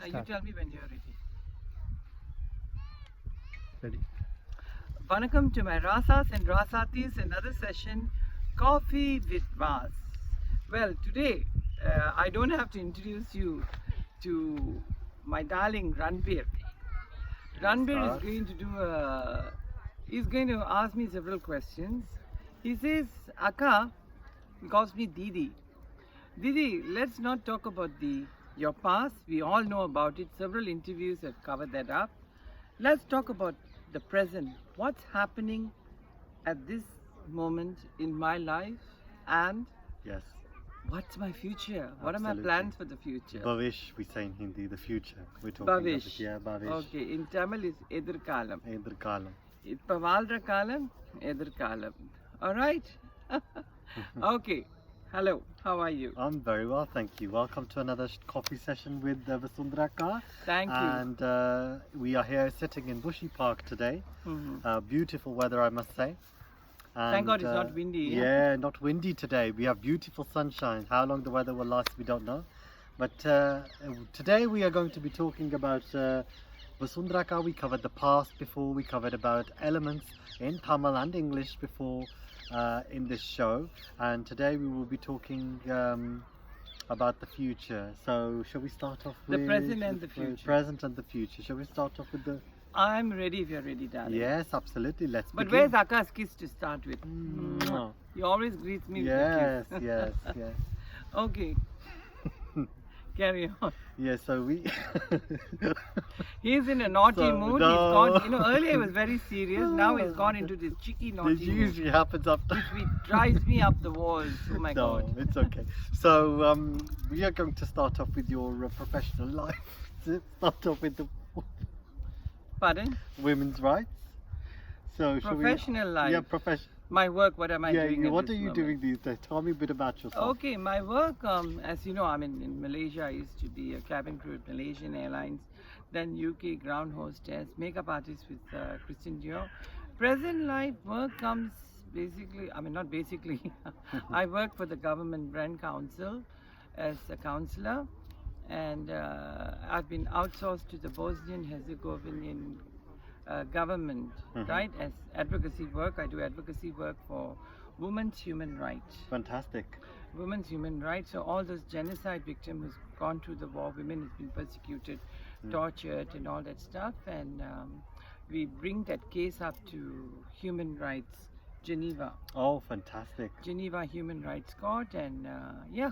You Start. tell me when you're ready. Ready. Vanakkam to my Rasas and Rasatis, another session, Coffee with Vas. Well, today I don't have to introduce you to my darling Ranbir. Ranbir is going to he's going to ask me several questions. He says, Akka, he calls me Didi. Didi, let's not talk about your past. We all know about it. Several interviews have covered that up. Let's talk about the present. What's happening at this moment in my life, and Yes. what's my future? What are my Absolutely. plans for the future? Bhavish, we say in Hindi, the future. We're talking Bhavish. about yeah, Bhavish. Okay, in Tamil is Edirkalam. Edirkalam. Ippa Valdra Kalam, Edirkalam. All right? Okay. Hello, how are you? I'm very well, thank you. Welcome to another coffee session with Vasundhara Ka. Thank you. And we are here sitting in Bushy Park today. Mhm. Beautiful weather, I must say. Thank God it's not windy. Yeah, not windy today. We have beautiful sunshine. How long the weather will last, we don't know. But today we are going to be talking about Vasundhara Ka. We covered the past before. We covered about elements in Tamil and English before in this show. And today we will be talking about the future. So shall we start off The with present and the future. Present and the future. Shall we start off with the? I'm ready if you're ready, darling. Yes, absolutely. Let's But begin. where's Aka's kiss to start with? Mwah. He always greets me Yes, with a kiss. yes, yes. Okay. Carry on. Yes, so we. He's in a naughty So, mood. no. He's gone, earlier he was very serious. Now he's gone into this cheeky naughty This mood. usually happens after. Which drives me up the walls. Oh my No, God. it's okay. So we are going to start off with your professional life. Start off with the Pardon? women's rights. So shall Professional we? life. Yeah, professional. My work, what am I doing? at What are this you moment? doing these days? Tell me a bit about yourself. Okay, my work, as you know, I'm in Malaysia. I used to be a cabin crew at Malaysian Airlines, then UK ground hostess, makeup artist with Christian Dior. Present life work comes basically, not basically, I work for the government brand council as a counselor, and I've been outsourced to the Bosnian Herzegovinian government, right, as advocacy work. I do advocacy work for women's human rights. Fantastic. Women's human rights. So all those genocide victims who's gone through the war, women who's been persecuted, tortured, and all that stuff, and we bring that case up to Human Rights Geneva, Oh, fantastic. Geneva Human Rights Court, and yeah.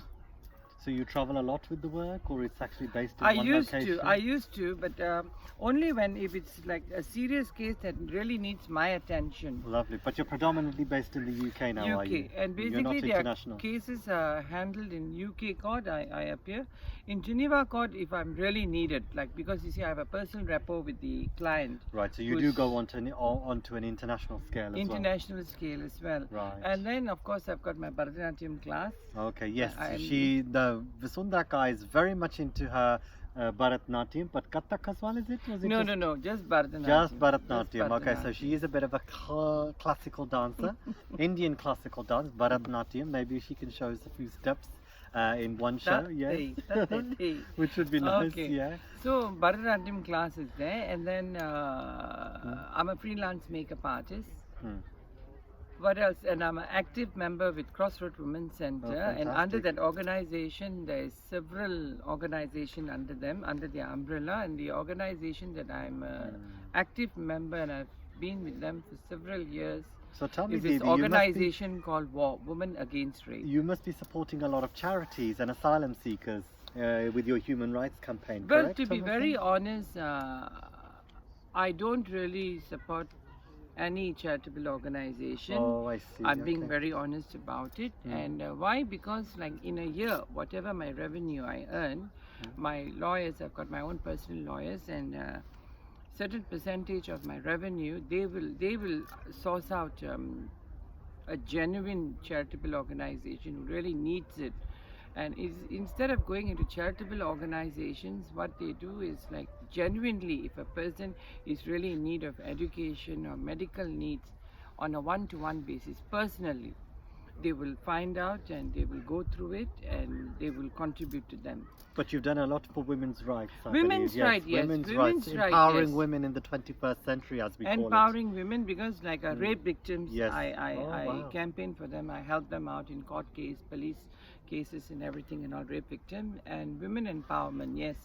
So you travel a lot with the work, or it's actually based in I one used location? to, but only when if it's like a serious case that really needs my attention. Lovely. But you're predominantly based in the UK now, are you? UK, and You're not basically their international. cases are handled in UK court. I appear in Geneva court if I'm really needed, like because you see I have a personal rapport with the client. Right, so you do who's go onto an international scale as international scale as well. Right. And then of course I've got my Bharatanatyam class. well. Okay, yes. I'm- The Vasundhara Ka is very much into her Bharatnatyam, but Kathak as well, is it? Was it No, just Bharatanatyam. Just Bharatnatyam. Just Okay, so she is a bit of a classical dancer, Indian classical dance, Bharatnatyam. Maybe she can show us a few steps in one show, yes. Tatte. Which would be nice, Okay. yeah. So Bharatanatyam class is there, and then I'm a freelance makeup artist. Hmm. What else? And I'm an active member with Crossroad Women's Center, and under fantastic. that organization, there's several organizations under them, under the umbrella, and the organization that I'm an active member, and I've been with them for several years, So tell me, is this Didi, organization called WAR, Women Against Rape. you must be supporting a lot of charities and asylum seekers with your human rights campaign, Well, correct? to be Thomason? very honest, I don't really support any charitable organization. Oh, I see. I'm being okay. very honest about it. And why? Because like in a year, whatever my revenue I earn, my lawyers, I've got my own personal lawyers, and certain percentage of my revenue, they will source out a genuine charitable organization who really needs it. And instead of going into charitable organizations, what they do is like genuinely, if a person is really in need of education or medical needs on a one-to-one basis, personally, they will find out and they will go through it and they will contribute to them. But you've done a lot for women's rights. I Women's believe. right, yes. Women's Women's rights, right, empowering yes. women in the 21st century, as we call it. Empowering women, because like rape victims, Yes. I Wow. campaign for them. I help them out in court case, police cases and everything, and all rape victim and women empowerment. Yes,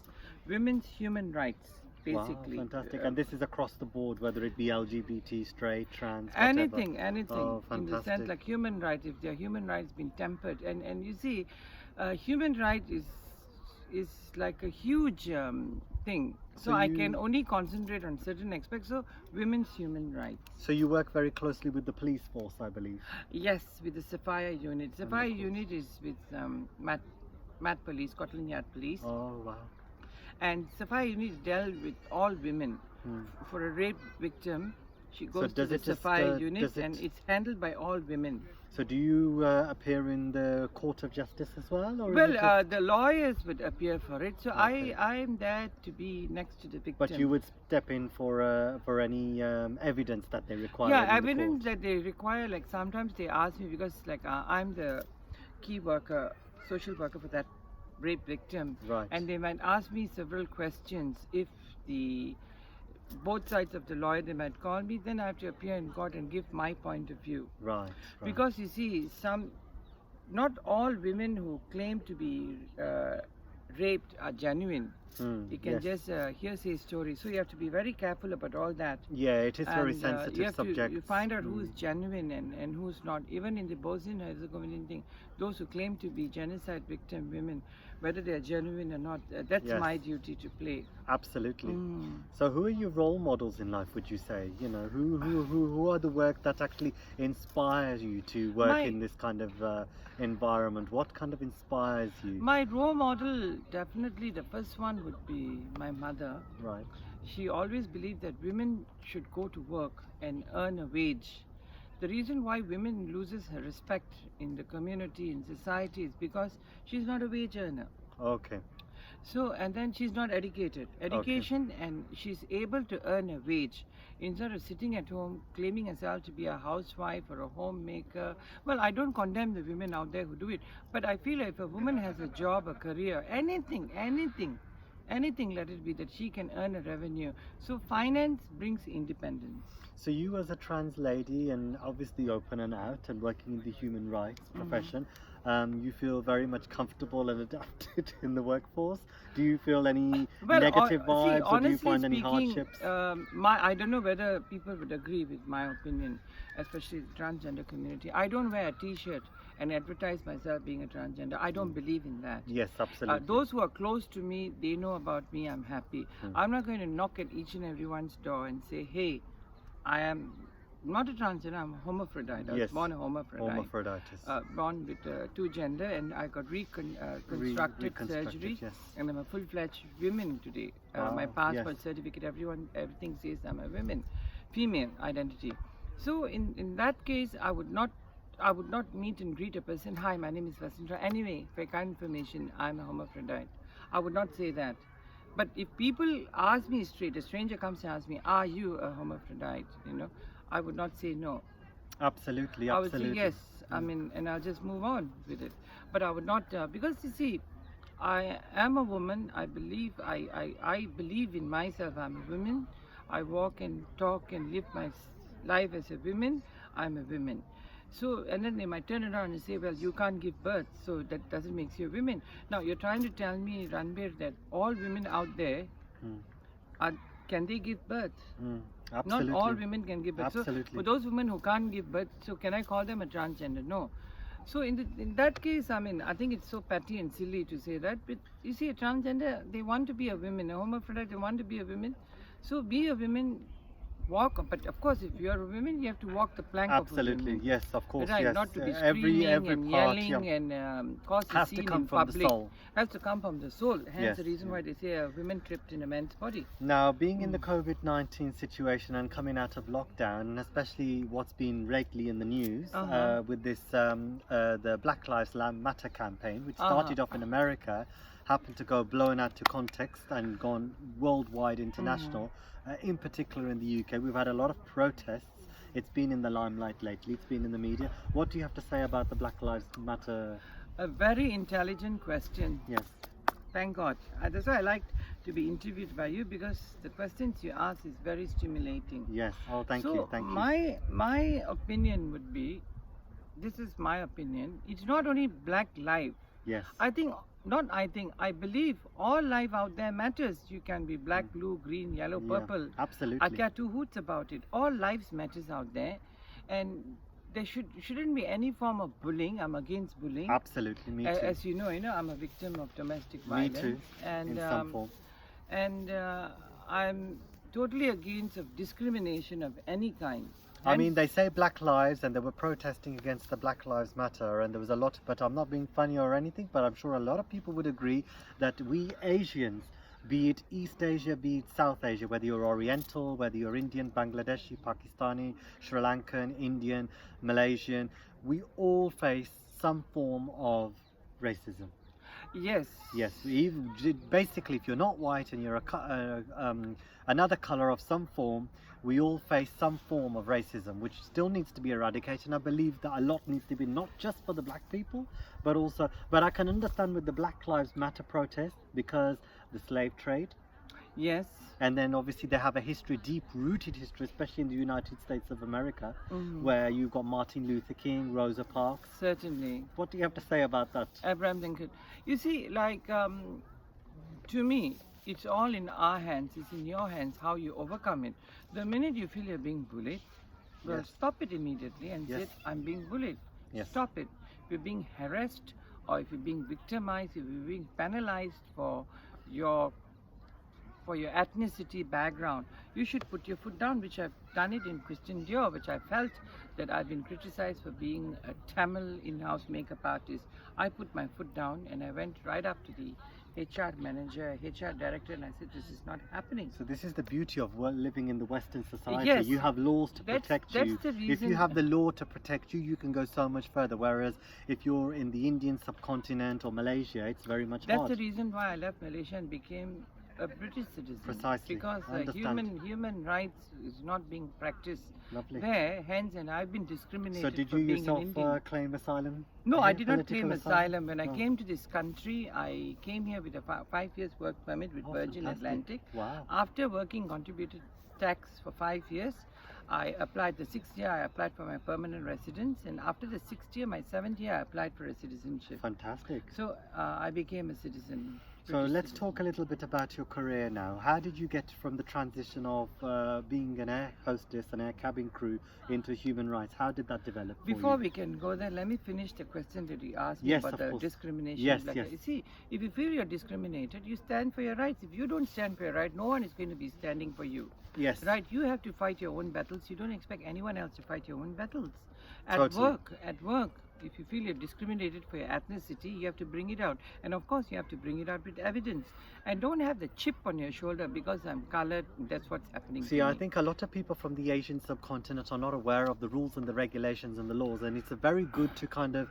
women's human rights, basically. Wow, fantastic. And this is across the board, whether it be LGBT, straight, trans, whatever. anything Oh, in the sense fantastic. like human rights, if their human rights been tempered, and you see, human right is like a huge thing. So, So I you- can only concentrate on certain aspects. So women's human rights. So you work very closely with the police force, I believe. Yes, with the Sapphire unit. Sapphire Wonderful. unit is with Mat Police, Scotland Yard Police, Oh, wow. and Sapphire unit dealt with all women. Hmm. For a rape victim, she goes to does the it just, Sapphire does unit, it- and it's handled by all women. So do you appear in the Court of Justice as well? Or is Well, it just- the lawyers would appear for it, so Okay. I am there to be next to the victim. But you would step in for any evidence that they require. Yeah, in the evidence court. that they require. Like sometimes they ask me, because like I'm the key worker, social worker for that rape victim, Right. and they might ask me several questions. If the both sides of the lawyer, they might call me, then I have to appear in court and give my point of view. Right. Because you see, not all women who claim to be raped are genuine. Hmm, You can yes. just hearsay stories. So you have to be very careful about all that. Yeah, it is very And, sensitive you have subject. you find out who's genuine and who's not. Even in the Bosnia Herzegovina thing, those who claim to be genocide victim women, whether they are genuine or not, that's Yes. my duty to play. Absolutely. Mm. So who are your role models in life, would you say? You know, who are the work that actually inspires you to work My- in this kind of environment? What kind of inspires you? My role model, definitely the first one would be my mother. Right. She always believed that women should go to work and earn a wage. The reason why women loses her respect in the community, in society, is because she's not a wage earner. Okay. So, and then she's not educated. Education, and she's able to earn a wage instead of sitting at home claiming herself to be a housewife or a homemaker. Well, I don't condemn the women out there who do it, but I feel if a woman has a job, a career, anything, let it be, that she can earn a revenue. So, finance brings independence. So you as a trans lady and obviously open and out and working in the human rights profession, you feel very much comfortable and adapted in the workforce? Do you feel any negative vibes, or do you find any hardships? I don't know whether people would agree with my opinion, especially the transgender community. I don't wear a t-shirt and advertise myself being a transgender. I don't believe in that. Yes, absolutely. Those who are close to me, they know about me, I'm happy. I'm not going to knock at each and everyone's door and say, hey, I am not a transgender, I'm a hermaphrodite. I was Yes. born a hermaphrodite. Hermaphroditus. Born with two gender, and I got reconstructed Reconstructed, surgery, yes. and I'm a full-fledged woman today. My Wow, passport yes. certificate, everything says I'm a woman, female identity. So in that case, I would not meet and greet a person. Hi, my name is Vasundhara. Anyway, for kind information, I'm a hermaphrodite. I would not say that. But if people ask me straight, a stranger comes and asks me, are you a hermaphrodite? I would not say no. Absolutely, I would absolutely. say yes. I mean, and I'll just move on with it. But I would not, because you see, I am a woman. I believe in myself. I'm a woman. I walk and talk and live my life as a woman. I'm a woman. So, and then they might turn around and say, well, you can't give birth, so that doesn't make you a woman. Now, you're trying to tell me, Ranbir, that all women out there, can they give birth? Absolutely. Not all women can give birth. So, Absolutely. for those women who can't give birth, so can I call them a transgender? No. So in that case, I mean, I think it's so petty and silly to say that. But you see, a transgender, they want to be a woman. A hermaphrodite, they want to be a woman. So be a woman, walk. But of course, if you are a woman, you have to walk the plank of a Absolutely, woman. yes, of course, Right, yes. not to be every screaming and part, yelling yeah, and cause a has scene to come in from public. the soul. Has to come from the soul. Hence Yes, the reason yeah. why they say a woman tripped in a man's body. Now, being in the COVID-19 situation and coming out of lockdown, and especially what's been lately in the news with this the Black Lives Matter campaign, which started off in America, happened to go blown out to context and gone worldwide, international. In particular in the UK, we've had a lot of protests It's been in the limelight lately. It's been in the media. What do you have to say about the Black Lives Matter? A very intelligent question. Yes. Thank God. That's why I liked to be interviewed by you, because the questions you ask is very stimulating. Yes. Oh, thank So you. Thank you. my opinion would be, this is my opinion. It's not only black life. Yes. I believe all life out there matters. You can be black, blue, green, yellow, Yeah, purple. absolutely. I care two hoots about it. All lives matters out there, and there shouldn't be any form of bullying. I'm against bullying. Absolutely. Me too. As you know, I'm a victim of domestic Me violence. too. And In some form. and I'm totally against of discrimination of any kind. I And mean, they say Black Lives, and they were protesting against the Black Lives Matter, and there was a lot, but I'm not being funny or anything, but I'm sure a lot of people would agree that we Asians, be it East Asia, be it South Asia, whether you're Oriental, whether you're Indian, Bangladeshi, Pakistani, Sri Lankan, Indian, Malaysian, we all face some form of racism. yes, Yes, basically, if you're not white and you're another color of some form, we all face some form of racism, which still needs to be eradicated. And I believe that a lot needs to be, not just for the black people, but also, but I can understand with the Black Lives Matter protest, because the slave trade, yes. and then obviously they have a history, deep-rooted history, especially in the United States of America, Mhm. where you've got Martin Luther King, Rosa Parks. Certainly. What do you have to say about that? Abraham Lincoln. You see, like, to me, it's all in our hands, it's in your hands how you overcome it. The minute you feel you're being bullied, well, Yes. stop it immediately and Yes. say, I'm being bullied. Yes. Stop it. If you're being harassed, or if you're being victimized, if you're being penalized for your ethnicity background, you should put your foot down, which I've done it in Christian Dior, which I felt that I've been criticized for being a Tamil in-house makeup artist. I put my foot down and I went right up to the HR manager, HR director, and I said, this is not happening. So this is the beauty of living in the Western society. Yes. You have laws to That's- protect that's you. the If you reason- have the law to protect you, you can go so much further. Whereas if you're in the Indian subcontinent or Malaysia, it's very much That's hard. the reason why I left Malaysia and became a British citizen. Precisely. Because I understand. human rights is not being practiced Lovely. there, hence, and I've been discriminated So did for you being yourself an Indian. claim asylum? No, I here, did not political claim asylum. When I No. came to this country, I came here with a 5 years work permit with Oh, Virgin fantastic. Atlantic. Wow. After working contributed tax for 5 years, I applied the 6th year, I applied for my permanent residence, and after the 6th year, my 7th year, I applied for a citizenship. Fantastic. So I became a citizen. So British let's citizen. talk a little bit about your career now. How did you get from the transition of being an air hostess and air cabin crew into human rights? How did that develop for Before you? we can go there, let me finish the question that you asked me Yes, about of the course. discrimination. Yes, Like, yes. You see, if you feel you're discriminated, you stand for your rights. If you don't stand for your right, no one is going to be standing for you. Yes. Right? You have to fight your own battles. You don't expect anyone else to fight your own battles. At Totally. work, if you feel you're discriminated for your ethnicity, you have to bring it out. And of course, you have to bring it out with evidence. And don't have the chip on your shoulder because I'm colored. That's what's happening. See, to I me. think a lot of people from the Asian subcontinent are not aware of the rules and the regulations and the laws, and it's a very good to kind of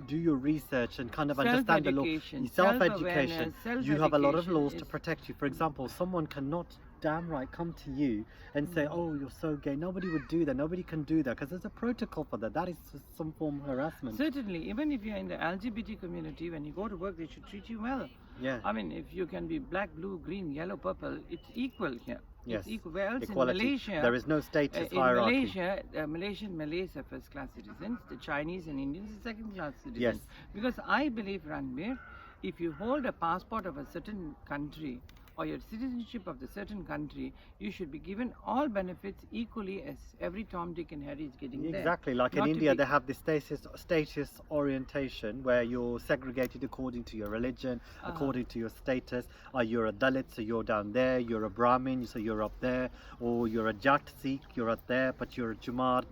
do your research and kind of understand the law. Self-education, Self-education. self-awareness, You have a lot of self-education laws to is- protect you. For example, someone cannot damn right come to you and say, "Oh, you're so gay." Nobody would do that. Nobody can do that because there's a protocol for that. That is some form of harassment. Certainly, even if you're in the LGBT community, when you go to work, they should treat you well. Yeah. I mean, if you can be black, blue, green, yellow, purple, it's equal here. Yes. It's equal. Where else Equality. in Malaysia? There is no status in hierarchy. Malaysia, Malaysian Malays are first-class citizens. The Chinese and Indians are second-class citizens. Yes. Because I believe, Ranbir, if you hold a passport of a certain country or your citizenship of the certain country, you should be given all benefits equally as every Tom, Dick, and Harry is getting there. Exactly, like in Not to India, be- they have this status orientation where you're segregated according to your religion, Uh-huh. according to your status. You're a Dalit, so you're down there. You're a Brahmin, so you're up there. Or you're a Jat Sikh, you're up there. But you're a Jumar,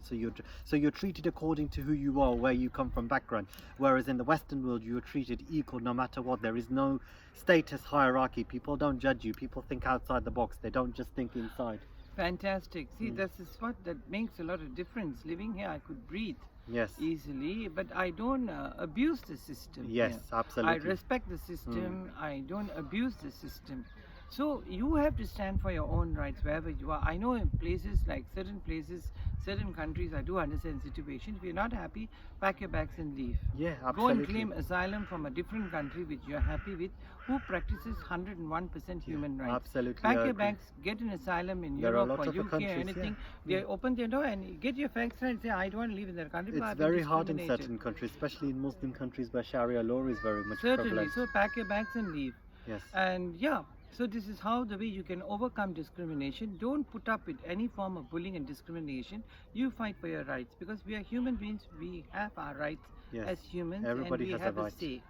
so you're treated according to who you are, where you come from, background. Whereas in the Western world, you're treated equal no matter what. There is no status hierarchy. People don't judge you. People think outside the box. They don't just think inside. Fantastic. See, Mm. this is what that makes a lot of difference. Living here, I could breathe Yes. easily, but I don't abuse the system. Yes, here. absolutely. I respect the system. I don't abuse the system. So you have to stand for your own rights wherever you are. I know in places like certain places, certain countries, I do understand the situation. If you're not happy, pack your bags and leave. Yeah, Go and absolutely. claim asylum from a different country which you're happy with, who practices 101% human rights. Absolutely, Pack I your agree. bags, get an asylum in There are Europe or lots of UK or countries, anything. yeah. They open their door and get your facts right and say, I don't want to live in that country. because It's I've been very hard in discriminated." certain countries, especially in Muslim countries where Sharia law is very much Certainly. prevalent. So pack your bags and leave. Yes. And yeah, so this is how the way you can overcome discrimination. Don't put up with any form of bullying and discrimination. You fight for your rights because we are human beings. We have our rights Yes. as humans, Everybody and we has have a right. say.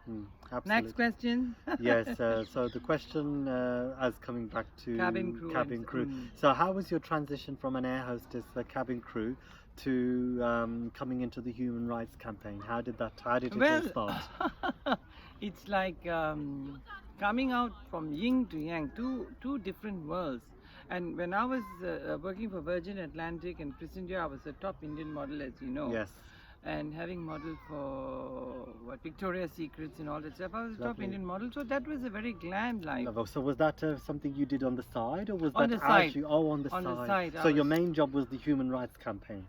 Absolutely. Next question. Yes. So the question, as coming back to Cabin crew cabin and- crew. mm. So how was your transition from an air hostess, a cabin crew, to coming into the human rights campaign? How did it all start? It's like coming out from yin to yang, two different worlds. And when I was working for Virgin Atlantic and Christian Dior, I was a top Indian model, as you know. Yes. And having modeled for Victoria's Secrets and all that stuff, I was a top Lovely. Indian model. So that was a very glam life. Lovely. So was that something you did on the side, or was On that the side. actually? Oh, on the On side. the side, I So your was- main job was the human rights campaign.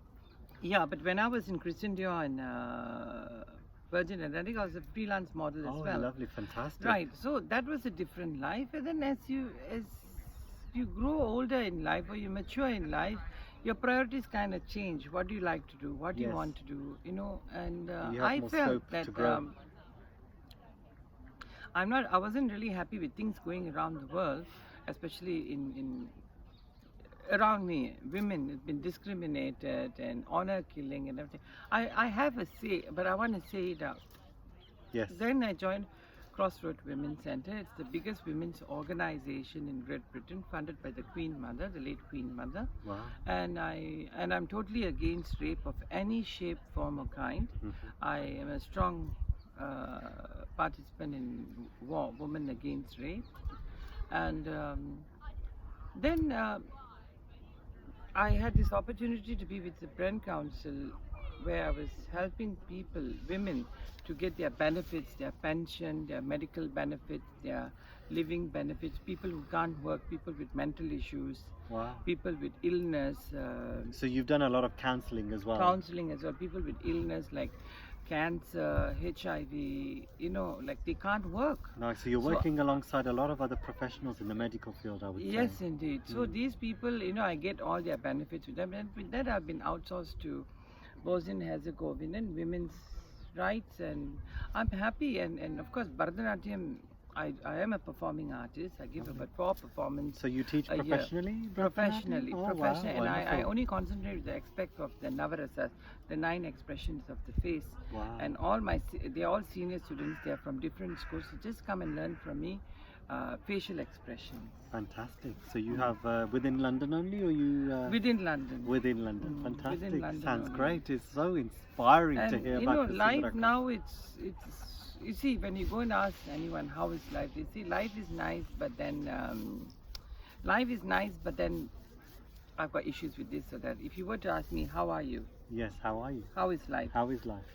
Yeah, but when I was in Christian Dior and Virgin Atlantic, I was a freelance model as Oh, well. lovely, fantastic. Right. So that was a different life. And then as you grow older in life or you mature in life, your priorities kind of change. What do you like to do? What do you Yes. want to do? You know, and You have I more felt scope that to grow. I wasn't really happy with things going around the world, especially in around me. Women have been discriminated and honor killing and everything. I have a say, but I want to say it out. Yes. Then I joined Crossroad Women's Centre. It's the biggest women's organization in Great Britain, funded by the Queen Mother, the late Queen Mother. Wow. And I'm totally against rape of any shape, form, or kind. Mhm. I am a strong participant in war, Women Against Rape. And then I had this opportunity to be with the Brent Council, where I was helping people, women, to get their benefits, their pension, their medical benefits, their living benefits, people who can't work, people with mental issues, Wow. people with illness, So you've done a lot of counselling as well. counseling as well, people with illness like cancer, HIV, you know, like they can't work. No, so you're So- working alongside a lot of other professionals in the medical field, I would Yes, say. indeed. So these people, you know, I get all their benefits with them, and with that I've been outsourced to Bosnia Herzegovina and women's rights, and I'm happy. And of course, Bharatanatyam, I am a performing artist. I give about 4 performances So you teach a year. professionally? Professionally, Oh, wow, professionally, and I wonderful. only concentrate with the aspect of the Navarasas, the 9 expressions of the face. Wow. And they're all senior students. They're from different schools. So just come and learn from me facial expressions Fantastic. So you have within London only, or you within London. within London? Mm, Fantastic. within London Sounds only. great. It's so inspiring to And hear you about know, the life Sundaraka. now it's you see, when you go and ask anyone how is life, they say life is nice, but then I've got issues with this or that. If you were to ask me, how are you? Yes. How are you? How is life? How is life?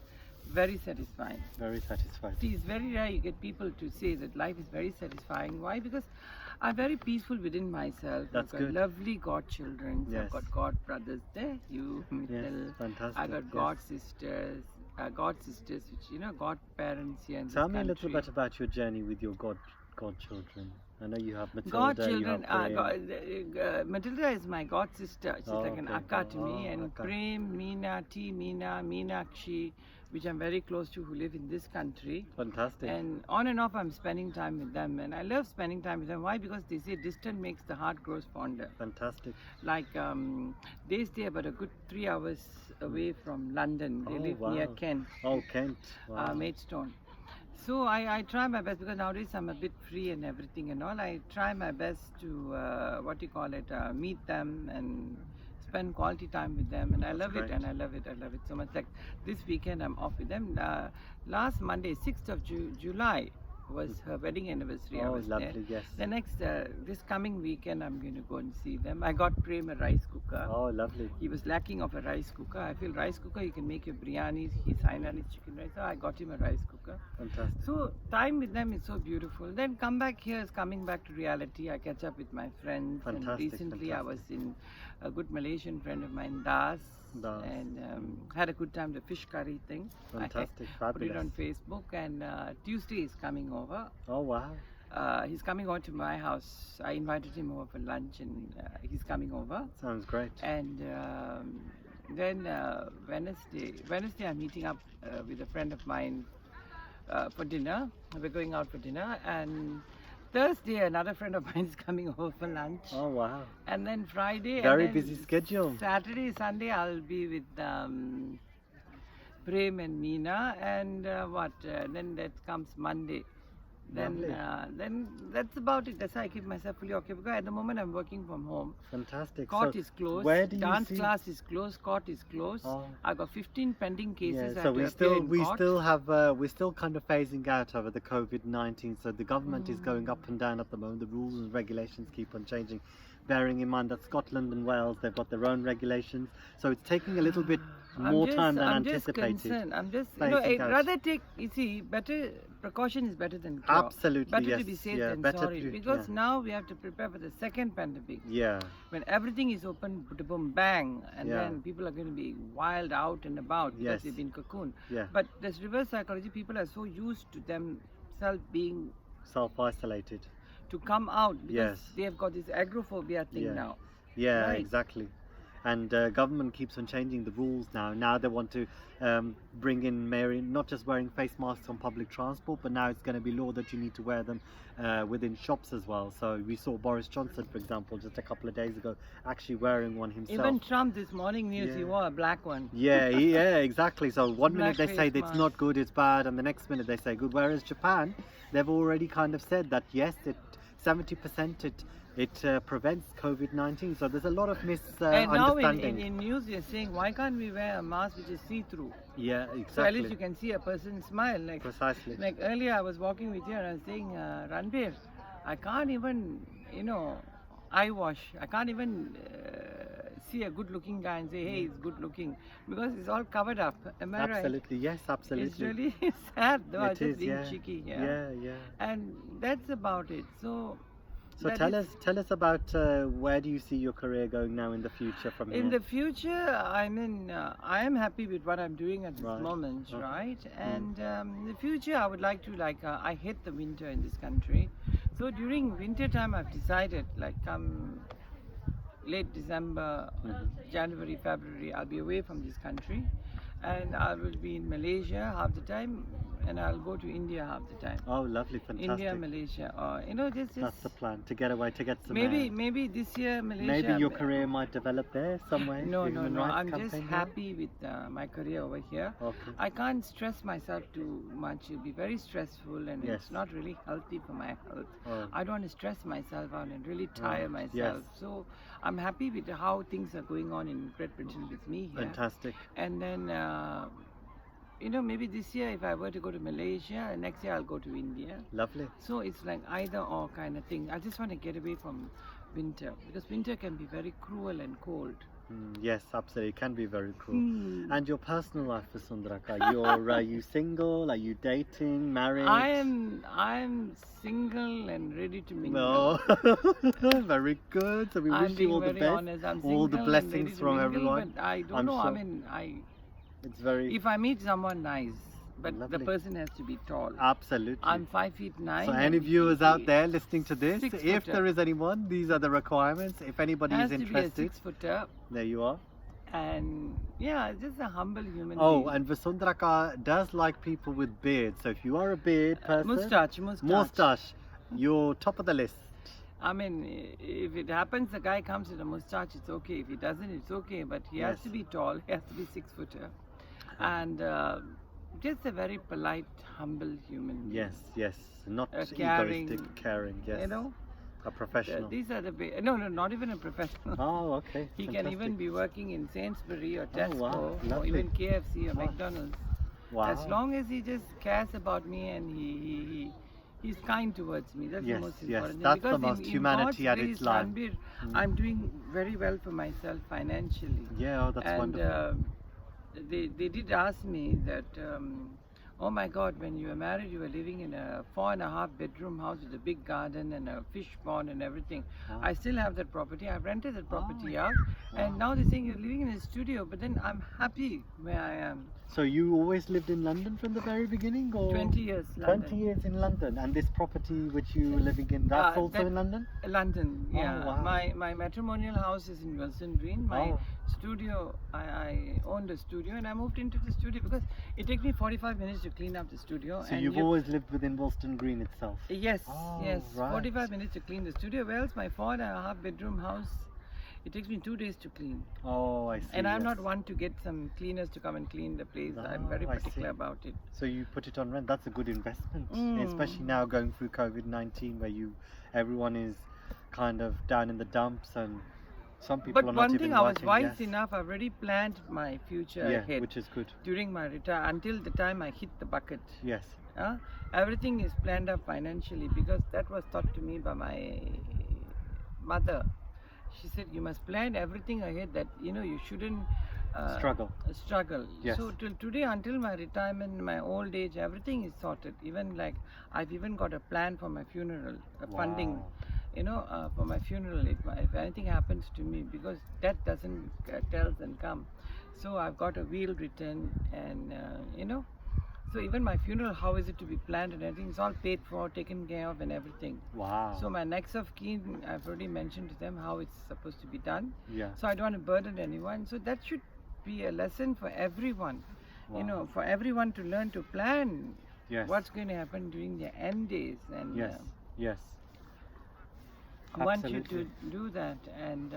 Very satisfying. Very satisfied. See, it's very rare you get people to say that life is very satisfying. Why? Because I'm very peaceful within myself. That's I've got good. lovely godchildren. Yes. I've got god brothers. There, you, Yes. Mittal. Fantastic. I got yes. god sisters, which you know, godparents here in Tell this me a country. little bit about your journey with your godchildren. I know you have Matilda, you have Godchildren. Prem. Matilda is my god sister. She's Oh, like an okay. akka to me, Oh, and akka. Prem, Meena, Meenakshi, which I'm very close to, who live in this country. Fantastic. And on and off, I'm spending time with them, and I love spending time with them. Why? Because they say distant makes the heart grows fonder. Fantastic. Like they stay about a good 3 hours away from London. They Oh, live near wow. Kent, Oh, Kent. Wow. Maidstone. So I try my best, because nowadays I'm a bit free and everything and all. I try my best to meet them and spend quality time with them, and I That's love great. it, and I love it so much. Like this weekend I'm off with them. Last Monday, 6th of July, was her wedding anniversary. I Oh, was there. lovely, yes. The next, this coming weekend, I'm going to go and see them. I got Prem a rice cooker. Oh, lovely. He was lacking of a rice cooker. I feel rice cooker, you can make your biryanis, his Hainanese chicken rice. So I got him a rice cooker. Fantastic. So time with them is so beautiful. Then come back here is coming back to reality. I catch up with my friends. Fantastic, And recently I was fantastic. in a good Malaysian friend of mine, Das. Das. And had a good time, the fish curry thing. Fantastic, I put it fabulous. on Facebook, and Tuesday is coming over. Oh, wow. He's coming over to my house. I invited him over for lunch, and he's coming over. Sounds great. And then Wednesday I'm meeting up with a friend of mine for dinner. We're going out for dinner, and Thursday another friend of mine is coming over for lunch. Oh, wow. And then Friday. Very and then busy schedule. Saturday, Sunday I'll be with Prem and Meena, and then that comes Monday. Lovely. Then that's about it. That's how I keep myself fully occupied. Because at the moment I'm working from home. Fantastic. Court So, is closed. where do you Dance see- class is closed. Court is closed. Oh. I've got 15 pending cases. Yeah, I so have to we appear in we court. still have we're still kind of phasing out over the COVID-19. So the government is going up and down at the moment. The rules and regulations keep on changing. Bearing in mind that Scotland and Wales, they've got their own regulations, so it's taking a little bit more time than anticipated. I'm just Phasing out. rather take. You see, better precaution is better than cure. Absolutely, Better yes. to be safe Yeah, than better sorry. to- Because yeah. now we have to prepare for the second pandemic. Yeah, When everything is open, boom, bang, and Yeah. then people are going to be wild out and about because Yes. they've been cocooned. yeah. But this reverse psychology, people are so used to themselves being Self-isolated. to come out because Yes. they have got this agoraphobia thing Yeah. now. Yeah, Right. exactly. And government keeps on changing the rules now. Now they want to bring in not just wearing face masks on public transport, but now it's going to be law that you need to wear them within shops as well. So we saw Boris Johnson, for example, just a couple of days ago, actually wearing one himself. Even Trump this morning news, he Yeah. wore a black one. Yeah, yeah, exactly. So one minute they Black say face that it's not good, it's bad, and the next minute they say good. Whereas Japan, they've already kind of said that yes, 70% it prevents COVID-19. So there's a lot of And now misunderstanding. in news they're saying, why can't we wear a mask which is see-through? Yeah, So at least exactly. you can see a person smile. Precisely. Like earlier I was walking with you and I was saying, Ranbir, I can't even, eye wash. I can't even see a good looking guy and say, hey, he's good looking. Because it's all covered up. Am I right? Absolutely, yes, absolutely. It's really sad though. I was It just is, being yeah. cheeky. Yeah, yeah. And that's about it. So that tell is- us about where do you see your career going now in the future from here? in the future, I mean, I am happy with what I'm doing at this Right. moment, Okay. right? And in the future, I would like to, I hate the winter in this country. So during winter time, I've decided, come late December, January, February, I'll be away from this country. And I will be in Malaysia half the time, and I'll go to India half the time. Oh, lovely, fantastic. India, Malaysia, or just That's the plan, to get away, to get some maybe this year Malaysia. maybe your career might develop there somewhere. No, human rights I'm just campaign there? happy with my career over here. Okay. I can't stress myself too much. It'll be very stressful, and Yes. it's not really healthy for my health. Oh. I don't want to stress myself out and really tire myself. yes. So I'm happy with how things are going on in Great Britain with me here. Fantastic. And then, maybe this year if I were to go to Malaysia, next year I'll go to India. Lovely. So it's like either or kind of thing. I just want to get away from winter because winter can be very cruel and cold. Yes, absolutely. It can be very cruel. Hmm. And your personal life, Vasundharaka, are you single? Are you dating? Married? I am single and ready to mingle. No. Very good. So we I'm wish you being all the very best. honest. I'm all the single and ready blessings to from mingle, everyone. But I don't I'm know. I sure. mean, It's very if I meet someone nice, but Lovely. the person has to be tall. absolutely. I'm 5'9". So any and viewers he- out there listening to this, 6 if footer. there is anyone, these are the requirements. If anybody has is to be a interested, 6-footer, there you are. and yeah, just a humble human Oh, being. and Vasundharaka does like people with beards. So if you are a beard person, Moustache. moustache, you're top of the list. I mean, if it happens, the guy comes with a moustache, it's okay. If he doesn't, it's okay. But he has Yes. to be tall. He has to be 6-footer, and just a very polite, humble human being. Yes, yes. Not Caring, egoistic, caring. Yes. You know, A professional. these are the no, not even a professional. Oh, okay. He can Fantastic. even be working in Sainsbury or Oh, Tesco wow. or Lovely. even KFC or Wow. McDonald's. Wow. As long as he just cares about me and he's kind towards me. That's Yes, the most yes, important thing. that's the Because most in humanity God's at its grace, life. Ranbir, Mm. I'm doing very well for myself financially. Yeah, oh, that's And wonderful. they did ask me that, oh my God, when you were married, you were living in a 4.5 bedroom house with a big garden and a fish pond and everything. Wow. I still have that property. I've rented that property out. Wow. And now they're saying you're living in a studio, but then I'm happy where I am. So you always lived in London from the very beginning, or 20 years, London. 20 years in London, and this property which you were living in, that's also that- in London? London, Oh, yeah. wow. My matrimonial house is in Wilson Green. My Oh. studio, I owned a studio, and I moved into the studio because it takes me 45 minutes to clean up the studio. So and you've always lived within Wollstone Green itself? Yes, Oh, yes. right. 45 minutes to clean the studio. Well, it's my 4.5 bedroom house. It takes me 2 days to clean. Oh, I see. And I'm not yes. one to get some cleaners to come and clean the place. I'm very Oh, I particular see. about it. So you put it on rent. That's a good investment, Mm. especially now going through COVID-19, where everyone is kind of down in the dumps, and some people But are not one even thing, I was working. wise Yes. enough. I've already planned my future Yeah, ahead which is good. during my retire until the time I hit the bucket. Yes. Everything is planned up financially because that was taught to me by my mother. She said you must plan everything ahead, that you shouldn't struggle. Yes. So till today, until my retirement, my old age, everything is sorted. Even like I've even got a plan for my funeral, funding. Wow. For my funeral, if anything happens to me, because death doesn't tells and come. So I've got a will written, and so even my funeral, how is it to be planned and everything, it's all paid for, taken care of and everything. Wow. So my next of kin, I've already mentioned to them how it's supposed to be done. Yeah. So I don't want to burden anyone. So that should be a lesson for everyone. Wow. For everyone to learn to plan Yes. what's going to happen during their end days. And Yes. Yes. I want you Absolutely. to do that. And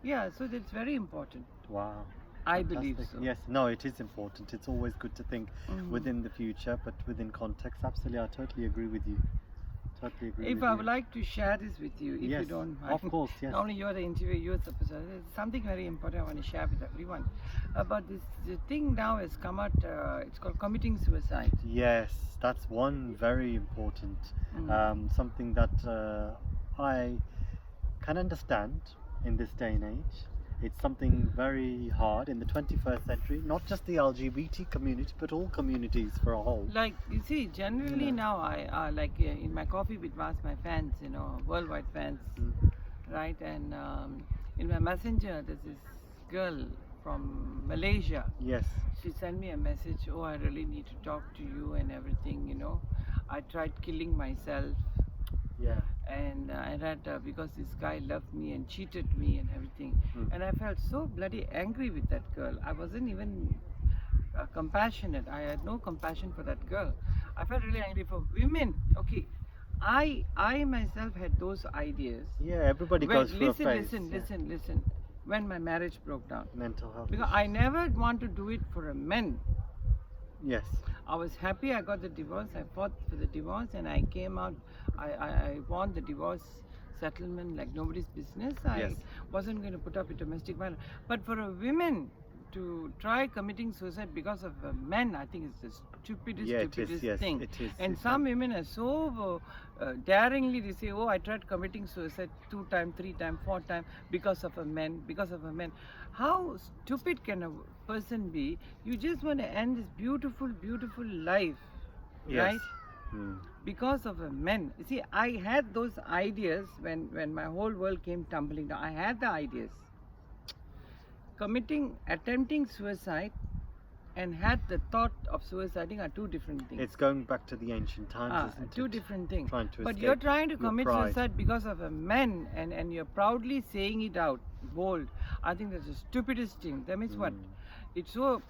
yeah, so that's very important. Wow. I believe Fantastic. so. Yes, no, it is important. It's always good to think Mhm. within the future, but within context. Absolutely, I totally agree with you. Totally agree If with I you. would like to share this with you, if Yes, you don't mind. of course, yes. Normally you're the interviewer, you're supposed to. There's something very important I want to share with everyone. About this the thing now has come out, it's called committing suicide. Yes, that's one very important something that I can understand in this day and age. It's something very hard in the 21st century, not just the LGBT community, but all communities for a whole. Like, you see, generally Yeah. now I like in my Coffee with Vas, my fans, worldwide fans, right? And in my messenger, there's this girl from Malaysia. Yes. She sent me a message, oh, I really need to talk to you and everything, I tried killing myself, Yeah. and I read because this guy loved me and cheated me and everything. And I felt so bloody angry with that girl. I wasn't even compassionate. I had no compassion for that girl. I felt really angry for women. Okay, I myself had those ideas. Yeah, everybody goes through a phase. Listen. When my marriage broke down, Mental health. because I never want to do it for a man. Yes. I was happy I got the divorce. I fought for the divorce and I came out. I won the divorce settlement like nobody's business. Yes. I wasn't going to put up with domestic violence. But for a woman to try committing suicide because of a man, I think it's the stupidest Yes, thing. it is. And some women are so daringly, they say, oh, I tried committing suicide 2 times, 3 times, 4 times because of a man, How stupid can a person be? You just want to end this beautiful, beautiful life, Yes. right? Mm. Because of a man. You see, I had those ideas when my whole world came tumbling down. I had the ideas. Attempting suicide and had the thought of suiciding are 2 different things. It's going back to the ancient times, isn't 2 it? different things. Trying to But escape you're trying to your commit pride. suicide because of a man, and you're proudly saying it out, bold. I think that's the stupidest thing. That means what? It's so,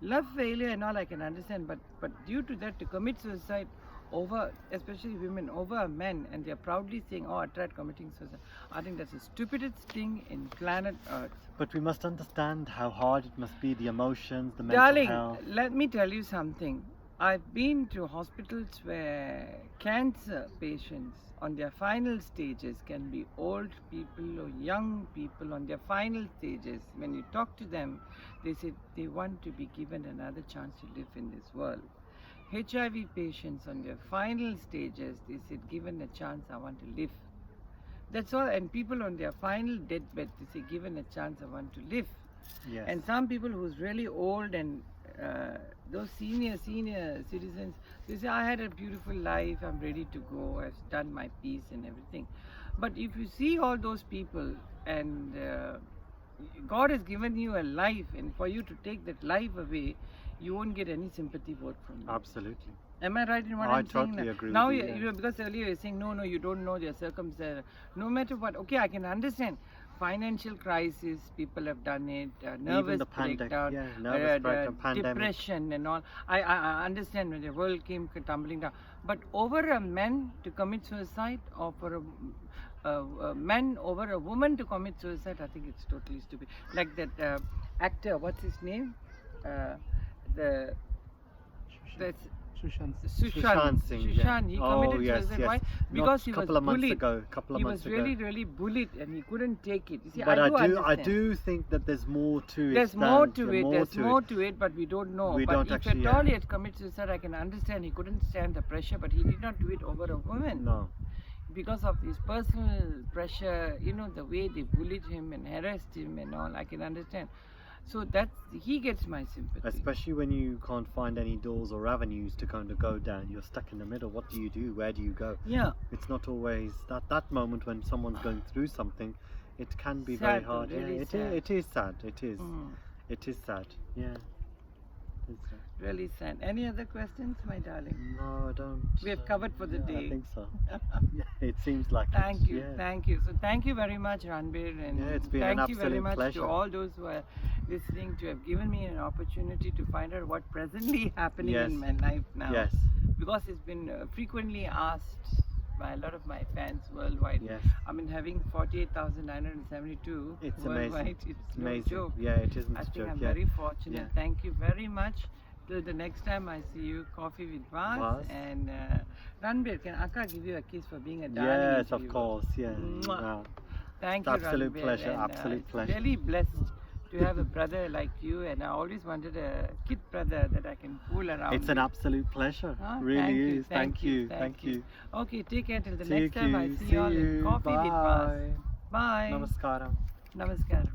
love failure and all I can understand, but due to that, to commit suicide over, especially women, over a man, and they're proudly saying, oh, I tried committing suicide. I think that's the stupidest thing in planet Earth. But we must understand how hard it must be, the emotions, the mental Darling, health. let me tell you something. I've been to hospitals where cancer patients on their final stages can be old people or young people on their final stages. When you talk to them, they say they want to be given another chance to live in this world. HIV patients on their final stages, they said, given a chance, I want to live. That's all. And people on their final deathbed, they say, given a chance, I want to live. Yes. And some people who's really old and those senior citizens, they say, I had a beautiful life, I'm ready to go, I've done my piece and everything. But if you see all those people and God has given you a life, and for you to take that life away, you won't get any sympathy vote from them. Absolutely. Am I right in what I I'm saying? totally agree Now with you, yeah. because earlier you're saying, no, you don't know their circumstances. No matter what, okay, I can understand. Financial crisis, people have done it, nervous the breakdown, yeah, nervous breakdown, pandemic. depression and all. I understand when the world came tumbling down. But over a man to commit suicide, or for a man over a woman to commit suicide, I think it's totally stupid. Like that actor, what's his name? Sushant Singh, Sushant, he Oh, committed yes, suicide. yes. Why? Not Because he was couple of months bullied. ago. Couple of He months was ago. really bullied, and he couldn't take it. You see, But I understand. do think that there's more to it. There's more to it. There's more to it, but we don't know. We but don't if actually, at all yeah. he had committed suicide, I can understand. He couldn't stand the pressure, but he did not do it over a woman. No. Because of his personal pressure, the way they bullied him and harassed him and all, I can understand. So he gets my sympathy. Especially when you can't find any doors or avenues to kind of go down. You're stuck in the middle. What do you do? Where do you go? Yeah. It's not always that moment when someone's going through something. It can be Sad, very hard. really Yeah, sad. it is sad. It is. Mm. It is sad. Yeah. It's sad. Really sad. Any other questions, my darling? No, I don't. We have covered for the day. I think so. Yeah, it seems like Thank it. you, Yeah. thank you. So thank you very much, Ranbir, and Yeah, it's been an thank you very absolute much pleasure. to all those who are listening, to have given me an opportunity to find out what presently happening Yes. in my life now. Yes. Because it's been frequently asked by a lot of my fans worldwide. Yes. I mean, having 48,972 It's worldwide, amazing. it's Amazing. no joke. Yeah, it isn't I a think joke. I'm Yeah. very fortunate. Yeah. Thank you very much. Till the next time I see you, Coffee with Vas. Vas. And Ranbir, can Akka give you a kiss for being a darling Yes, of interviewer? course. Yeah. Mwah. Wow. Thank It's you, absolute Ranbir, pleasure, and, absolute pleasure. Really blessed to have a brother like you, and I always wanted a kid brother that I can fool around. It's an absolute pleasure. Huh? Really Thank you, is. Thank you. thank Thank you. Okay, take care till the Take next time I you. see you all in Coffee with Vas. Bye. Bye. Namaskaram. Namaskaram.